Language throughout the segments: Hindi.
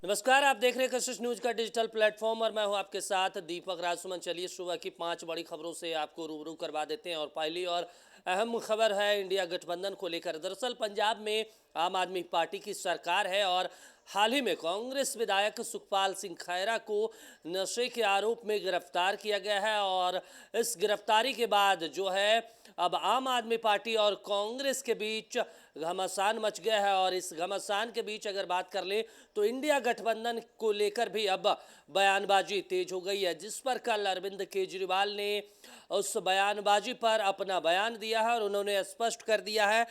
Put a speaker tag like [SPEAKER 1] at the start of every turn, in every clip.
[SPEAKER 1] नमस्कार, आप देख रहे हैं कशिश न्यूज का डिजिटल प्लेटफॉर्म और मैं हूं आपके साथ दीपक राजसुमन। चलिए सुबह की 5 बड़ी खबरों से आपको रूबरू करवा देते हैं। और पहली और अहम खबर है इंडिया गठबंधन को लेकर। दरअसल पंजाब में आम आदमी पार्टी की सरकार है और हाल ही में कांग्रेस विधायक सुखपाल सिंह खैरा को नशे के आरोप में गिरफ्तार किया गया है। और इस गिरफ्तारी के बाद जो है अब आम आदमी पार्टी और कांग्रेस के बीच घमासान मच गया है। और इस घमासान के बीच अगर बात कर ले तो इंडिया गठबंधन को लेकर भी अब बयानबाजी तेज हो गई है, जिस पर कल अरविंद केजरीवाल ने उस बयानबाजी पर अपना बयान दिया है और उन्होंने स्पष्ट कर दिया है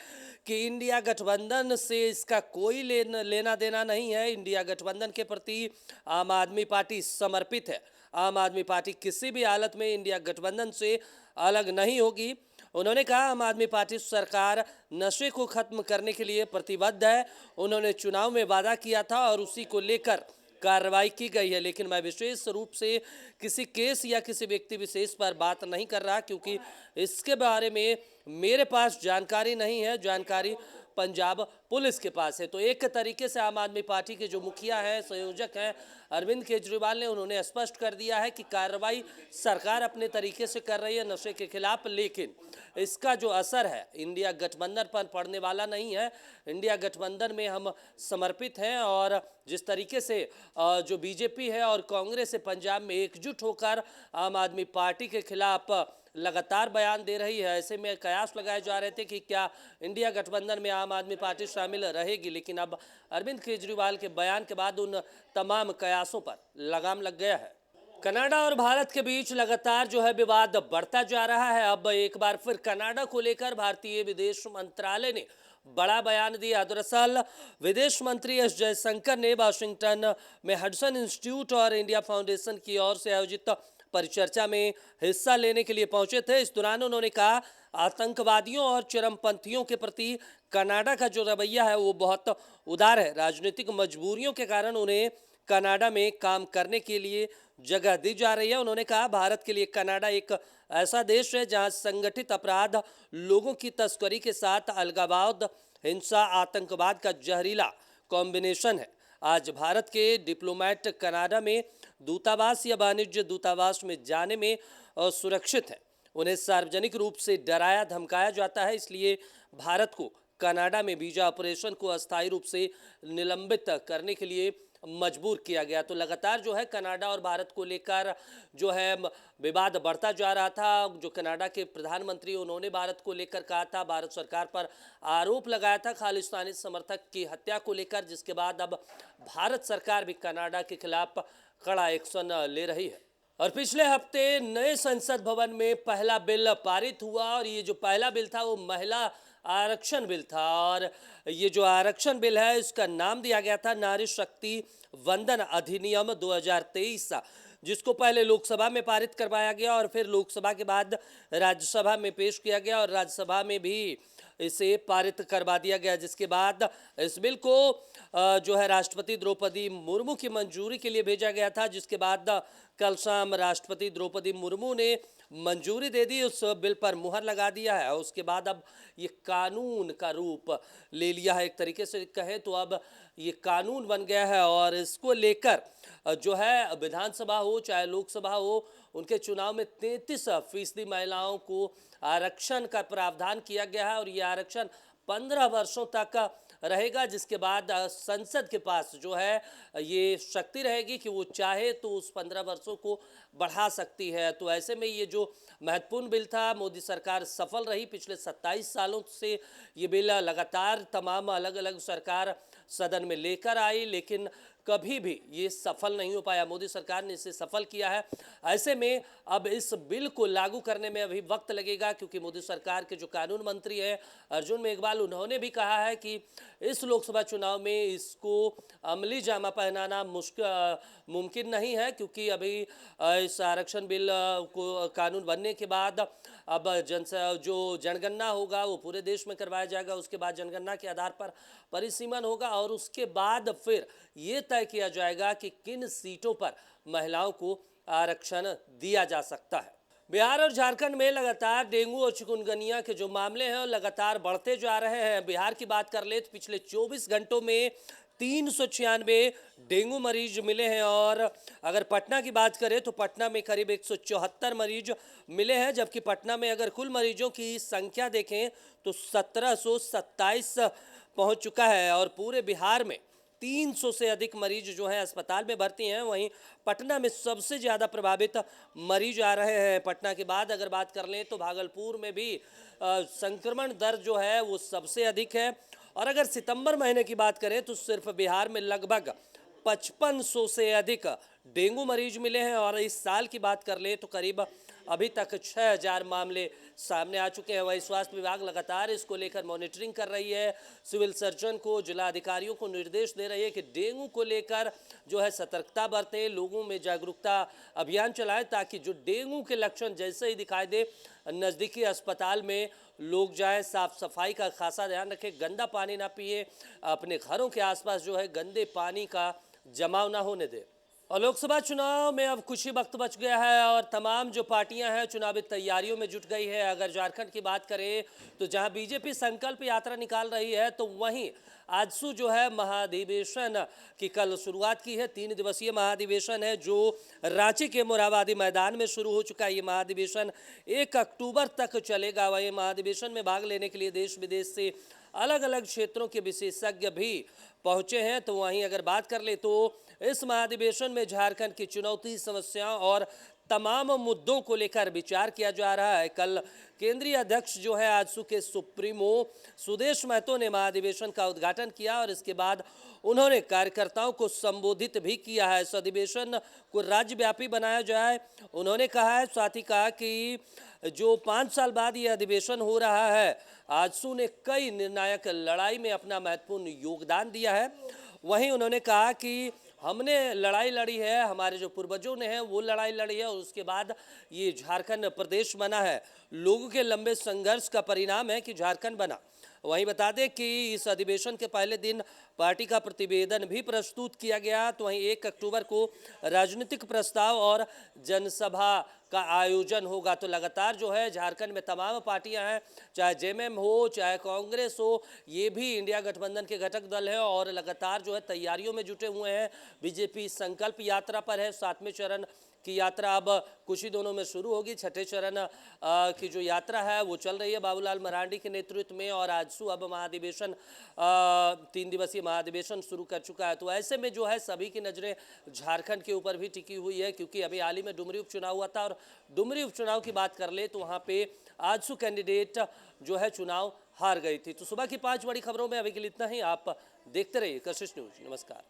[SPEAKER 1] कि इंडिया गठबंधन से इसका कोई लेना देना नहीं है। इंडिया गठबंधन के प्रति आम आदमी पार्टी समर्पित है। आम आदमी पार्टी किसी भी हालत में इंडिया गठबंधन से अलग नहीं होगी। उन्होंने कहा आम आदमी पार्टी सरकार नशे को खत्म करने के लिए प्रतिबद्ध है। उन्होंने चुनाव में वादा किया था और उसी को लेकर कार्रवाई की गई है। लेकिन मैं विशेष रूप से किसी केस या किसी व्यक्ति विशेष पर बात नहीं कर रहा, क्योंकि इसके बारे में मेरे पास जानकारी नहीं है। जानकारी पंजाब पुलिस के पास है। तो एक तरीके से आम आदमी पार्टी के जो मुखिया हैं, संयोजक हैं अरविंद केजरीवाल ने, उन्होंने स्पष्ट कर दिया है कि कार्रवाई सरकार अपने तरीके से कर रही है नशे के खिलाफ, लेकिन इसका जो असर है इंडिया गठबंधन पर पड़ने वाला नहीं है। इंडिया गठबंधन में हम समर्पित हैं और जिस तरीके से जो बीजेपी है और कांग्रेस है पंजाब में एकजुट होकर आम आदमी पार्टी के खिलाफ लगातार बयान दे रही है, ऐसे में कयास लगाए जा रहे थे कि क्या इंडिया गठबंधन में आम आदमी पार्टी शामिल रहेगी। लेकिन अब अरविंद केजरीवाल के बयान के बाद उन तमाम कयासों पर लगाम लग गया है। कनाडा और भारत के बीच लगातार जो है विवाद बढ़ता जा रहा है। अब एक बार फिर कनाडा को लेकर भारतीय विदेश मंत्रालय ने बड़ा बयान दिया। दरअसल विदेश मंत्री एस जयशंकर ने वाशिंगटन में हडसन इंस्टीट्यूट और इंडिया फाउंडेशन की ओर से आयोजित परिचर्चा में हिस्सा लेने के लिए पहुंचे थे। इस दौरान उन्होंने कहा आतंकवादियों और चरमपंथियों के प्रति कनाडा का जो रवैया है वो बहुत उदार है। राजनीतिक मजबूरियों के कारण उन्हें कनाडा में काम करने के लिए जगह दी जा रही है। उन्होंने कहा भारत के लिए कनाडा एक ऐसा देश है जहां संगठित अपराध, लोगों की तस्करी के साथ अलगाववाद, हिंसा, आतंकवाद का जहरीला कॉम्बिनेशन है। आज भारत के डिप्लोमेट कनाडा में दूतावास या वाणिज्य दूतावास में जाने में सुरक्षित है। उन्हें सार्वजनिक रूप से डराया धमकाया जाता है, इसलिए भारत को कनाडा में वीजा ऑपरेशन को अस्थायी रूप से निलंबित करने के लिए मजबूर किया गया। तो लगातार जो है कनाडा और भारत को लेकर जो है विवाद बढ़ता जा रहा था। जो कनाडा के प्रधानमंत्री, उन्होंने भारत को लेकर कहा था, भारत सरकार पर आरोप लगाया था खालिस्तानी समर्थक की हत्या को लेकर, जिसके बाद अब भारत सरकार भी कनाडा के खिलाफ कड़ा एक्शन ले रही है। और पिछले हफ्ते नए संसद भवन में पहला बिल पारित हुआ और ये जो पहला बिल था वो महिला आरक्षण बिल था। और ये जो आरक्षण बिल है इसका नाम दिया गया था नारी शक्ति वंदन अधिनियम 2023, जिसको पहले लोकसभा में पारित करवाया गया और फिर लोकसभा के बाद राज्यसभा में पेश किया गया और राज्यसभा में भी इसे पारित करवा दिया गया। जिसके बाद इस बिल को जो है राष्ट्रपति द्रौपदी मुर्मू की मंजूरी के लिए भेजा गया था, जिसके बाद कल शाम राष्ट्रपति द्रौपदी मुर्मू ने मंजूरी दे दी, उस बिल पर मुहर लगा दिया है। उसके बाद अब ये कानून का रूप ले लिया है। एक तरीके से कहें तो अब ये कानून बन गया है और इसको लेकर जो है विधानसभा हो चाहे लोकसभा हो, उनके चुनाव में 33% महिलाओं को आरक्षण का प्रावधान किया गया है। और ये आरक्षण 15 वर्षों तक रहेगा, जिसके बाद संसद के पास जो है ये शक्ति रहेगी कि वो चाहे तो उस 15 वर्षों को बढ़ा सकती है। तो ऐसे में ये जो महत्वपूर्ण बिल था, मोदी सरकार सफल रही। पिछले 27 सालों से ये बिल लगातार तमाम अलग अलग सरकार सदन में लेकर आई, लेकिन कभी भी ये सफल नहीं हो पाया। मोदी सरकार ने इसे सफल किया है। ऐसे में अब इस बिल को लागू करने में अभी वक्त लगेगा, क्योंकि मोदी सरकार के जो कानून मंत्री हैं अर्जुन मेघवाल, उन्होंने भी कहा है कि इस लोकसभा चुनाव में इसको अमली जामा पहनाना मुमकिन नहीं है, क्योंकि अभी इस आरक्षण बिल को कानून बनने के बाद अब जो जनगणना होगा वो पूरे देश में करवाया जाएगा। उसके बाद जनगणना के आधार पर परिसीमन होगा और उसके बाद फिर ये तय किया जाएगा कि किन सीटों पर महिलाओं को आरक्षण दिया जा सकता है। बिहार और झारखंड में लगातार डेंगू और चिकुनगुनिया के जो मामले हैं वो लगातार बढ़ते जा रहे हैं। बिहार की बात कर ले तो पिछले 24 घंटों में 396 डेंगू मरीज मिले हैं और अगर पटना की बात करें तो पटना में करीब 174 मरीज मिले हैं, जबकि पटना में अगर कुल मरीजों की संख्या देखें तो 1727 पहुंच चुका है और पूरे बिहार में 300 से अधिक मरीज जो हैं अस्पताल में भर्ती हैं। वहीं पटना में सबसे ज़्यादा प्रभावित मरीज आ रहे हैं। पटना के बाद अगर बात कर लें तो भागलपुर में भी संक्रमण दर जो है वो सबसे अधिक है। और अगर सितंबर महीने की बात करें तो सिर्फ बिहार में लगभग 5500 से अधिक डेंगू मरीज मिले हैं और इस साल की बात कर ले तो करीब अभी तक 6000 मामले सामने आ चुके हैं। वही स्वास्थ्य विभाग लगातार इसको लेकर मॉनिटरिंग कर रही है। सिविल सर्जन को, जिला अधिकारियों को निर्देश दे रही है कि डेंगू को लेकर जो है सतर्कता बरतें, लोगों में जागरूकता अभियान चलाएं ताकि जो डेंगू के लक्षण जैसे ही दिखाई दे नज़दीकी अस्पताल में लोग जाएं। साफ सफाई का खासा ध्यान रखें, गंदा पानी ना पिए, अपने घरों के आसपास जो है गंदे पानी का जमाव ना होने दें। और लोकसभा चुनाव में अब कुछ ही वक्त बच गया है और तमाम जो पार्टियां हैं चुनावी तैयारियों में जुट गई है। अगर झारखंड की बात करें तो जहां बीजेपी संकल्प यात्रा निकाल रही है तो वहीं आजसू जो है महाधिवेशन की कल शुरुआत की है। 3 दिवसीय महाधिवेशन है जो रांची के मोरहाबादी मैदान में शुरू हो चुका है। ये महाधिवेशन 1 अक्टूबर तक चलेगा। वही महाधिवेशन में भाग लेने के लिए देश विदेश से अलग अलग क्षेत्रों के विशेषज्ञ भी पहुंचे हैं। तो वहीं अगर बात कर ले तो इस महाधिवेशन में झारखंड की चुनौती, समस्याओं और तमाम मुद्दों को लेकर विचार किया जा रहा है। कल केंद्रीय अध्यक्ष जो है आजसू के सुप्रीमो सुदेश महतो ने महाधिवेशन का उद्घाटन किया और इसके बाद उन्होंने कार्यकर्ताओं को संबोधित भी किया है। इस अधिवेशन को राज्यव्यापी बनाया जाए उन्होंने कहा है। साथ ही कहा कि जो 5 साल बाद ये अधिवेशन हो रहा है, आजसू ने कई निर्णायक लड़ाई में अपना महत्वपूर्ण योगदान दिया है। वहीं उन्होंने कहा कि हमने लड़ाई लड़ी है, हमारे जो पूर्वजों ने है वो लड़ाई लड़ी है और उसके बाद ये झारखंड प्रदेश बना है। लोगों के लंबे संघर्ष का परिणाम है कि झारखंड बना। वहीं बता दें कि इस अधिवेशन के पहले दिन पार्टी का प्रतिवेदन भी प्रस्तुत किया गया। तो वहीं 1 अक्टूबर को राजनीतिक प्रस्ताव और जनसभा का आयोजन होगा। तो लगातार जो है झारखंड में तमाम पार्टियां हैं, चाहे जेएमएम हो चाहे कांग्रेस हो, ये भी इंडिया गठबंधन के घटक दल हैं और लगातार जो है तैयारियों में जुटे हुए हैं। बीजेपी संकल्प यात्रा पर है। 7वें चरण की यात्रा अब कुछ ही दोनों में शुरू होगी। 6ठे चरण की जो यात्रा है वो चल रही है बाबूलाल मरांडी के नेतृत्व में और आजसू अब महाधिवेशन 3 दिवसीय महाधिवेशन शुरू कर चुका है। तो ऐसे में जो है सभी की नज़रें झारखंड के ऊपर भी टिकी हुई है, क्योंकि अभी हाल ही में डुमरी उपचुनाव हुआ था और डुमरी उपचुनाव की बात कर ले तो वहाँ पे आजसू कैंडिडेट जो है चुनाव हार गई थी। तो सुबह की 5 बड़ी खबरों में अभी के लिए इतना ही। आप देखते रहिए कशिश न्यूज। नमस्कार।